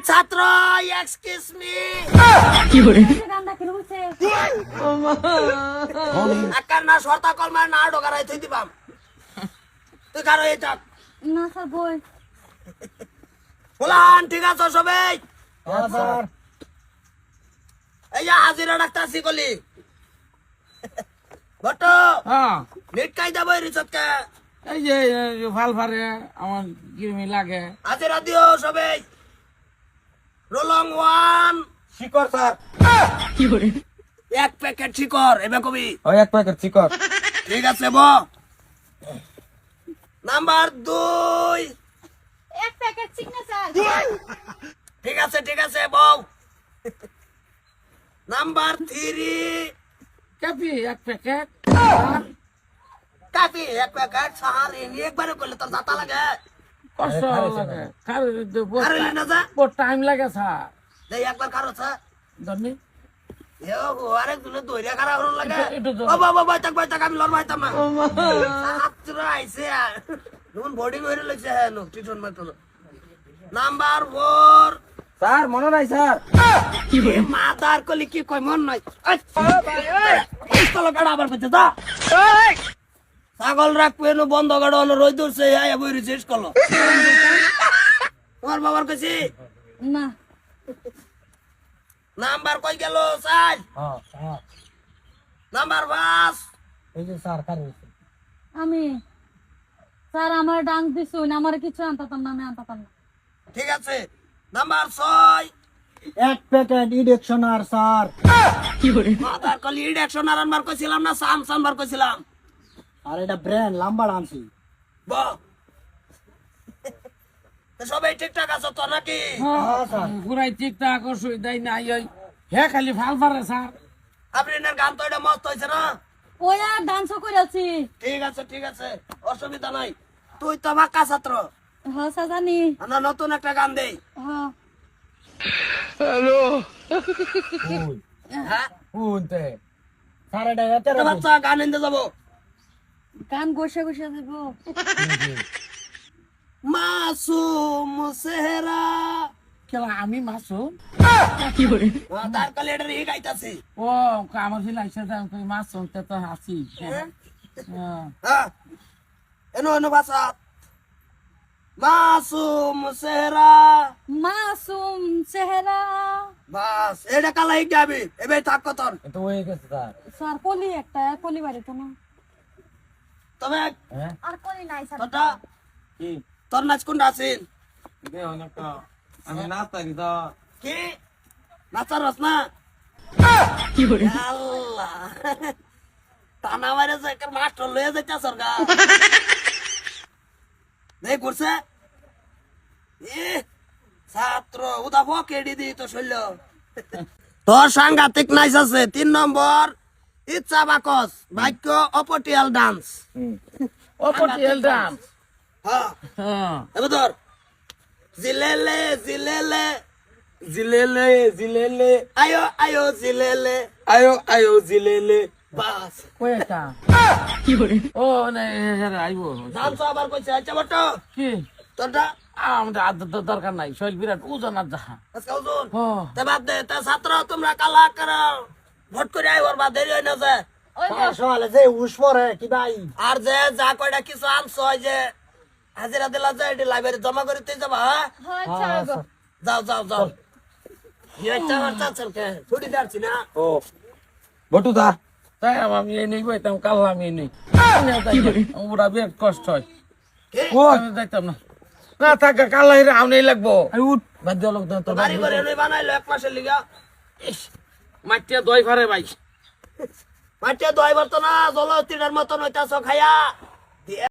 ছাত্র excuse me একার না শর্তা কলমায় না ঢোকারাই তুই দিবাম তুই কারো এই চাপ না স্যার বই বলান ঠিক আছে সবাই এই যে হাজিরা ডাক্তার কলি বট নেট কায়দা বই রিসতকে এই যে ফাল ফারে আমার কিরমি লাগে হাজিরা দিও সবাই রোলং ওয়ান শিকর স্যার এক প্যাকেট শিকর এবে কবি ওই এক প্যাকেট শিকর ঠিক আছে ব নাম্বার 2 এক প্যাকেট সিগনেচার ঠিক আছে বউ নাম্বার 3 কাপি এক প্যাকেট কাপি এক প্যাকেট সাহারি একবারে করলে তোর জাতা লাগে কষ্ট লাগে আরে না যা বহুত টাইম লাগে স্যার দেই একবার কারো স্যার ধরনি আরেক দুটো দইরা খারাপ হলো লাগে একটু ও বাবা ভাই তাক আমি লড় ভাইতাম না ছাত্র আইছে নুন বোর্ডিং হইরে লইছে হ্যাঁ নো টিউশন মাত্র নাম্বার 4 স্যার মনে নাই স্যার মাতার কলি কি কই মন নাই চলো গাড়া আবার পেতে দা ছাগল রাখবে নো বন্ধ গাড়ো রই দূরছে আয়া বইরি শেষ করলো তোমার বাবার কাছে না নাম্বার কই গেল সাইড হ্যাঁ হ্যাঁ নাম্বার 5 এই যে স্যার কার আমি স্যার আমার ডাং দিছুন আমার কিছু আনতাম না আমি আনতাম না ঠিক আছে নাম্বার 6 এক প্যাকেট ইডেকশনার স্যার মাতার কলি ইডেকশন আর আনবার কইছিলাম না সামসান বার কইছিলাম আর এটা ব্র্যান্ড লাম্বা আনছি ব তো সবাই ঠিকঠাক আছে তো নাকি হ্যাঁ স্যার পুরাই ঠিকঠাক অসুবিধাই নাই ওই হে খালি ফাল ফারে স্যার আপনার গান তো এটা মস্ত হয়েছে না ওই আর ডান্স করেছি ঠিক আছে অসুবিধা নাই তুই তো বাক্কা ছাত্র হ্যাঁ স্যার জানি আমরা নতুন একটা গান দেই হ্যাঁ হ্যাঁ শুনতে স্যার এটা এতে তো বাচ্চা গান এনে যাবো গান গোসা গোসা দেব মাসুম সেহরা কেলা আমি মাসুম তার কলি এটা ই গাইতাছি ও আমার ফিলাইছে মাসুম তে তো হাসি হ্যাঁ হ্যাঁ এনো বাসা মাসুম সেহরা মাসুম চেহারা বাস এটা কালাই গাবি এবে থাক কতন তো হয়ে গেছে স্যার স্যার কলি একটা কলি বাড়ি তো না তবে হ্যাঁ আর কলি নাই স্যার তোটা কি তোর নাচ কোনটা আছেন দে অনেক আমি নাস্তা কি তো কি নাচার রস না আল্লাহ টানা মারে যে একটা মাস্টার লয়ে যাইতা সরকার দেখ করছে এ ছাত্র উদা কেডি দি তো শৈল তোর সাংঘাতিক নাইস আছে 3 নম্বর ইচ্ছা বাকস বাক্য অপটিয়াল ডান্স অপটিয়াল ডান্স হ্যাঁ হ্যাঁ এবার ধর জিলেলে জিলেলে জিলেলে জিলেলে আয়ো জিলেলে আয়ো জিলেলে বাস কয়টা ও না আইবো ডান্স আবার কইছে আচ্ছা বট কি তোরটা আমাদের আদর দরকার নাই শৈল বিরাট ওজন আর যাহা আজকে ওজন ও তে বাদ দে তে ছাত্র তোমরা কালা করো ভোট করে আই ওর বা দেরি হয় না যে ওই সকালে যে উস পরে কি ভাই আর যে যা কয়টা কিছু আনছো ওই যে হাজিরা দিলা যে এটি লাইব্রেরি জমা করে তুই যাবা হ্যাঁ আচ্ছা যাও এটা আমার চাচলকে ছুটি দাঁড়ছি না ও বটু দা তাই আমি এই নেই বইতাম কাল আমি এই নেই ওরা বিরাট কষ্ট হয় কি আমি যাইতাম না না থাকা কাল হিরে আউনেই লাগবো উঠ বাদ লোক তো বাড়ি করে এনে বানাইলো 1 মাসের লিগা ইস মাটিয়া দই ফারে ভাই মাটিয়া দইবার তো না জলতিটার মতন হইতাছ খায়া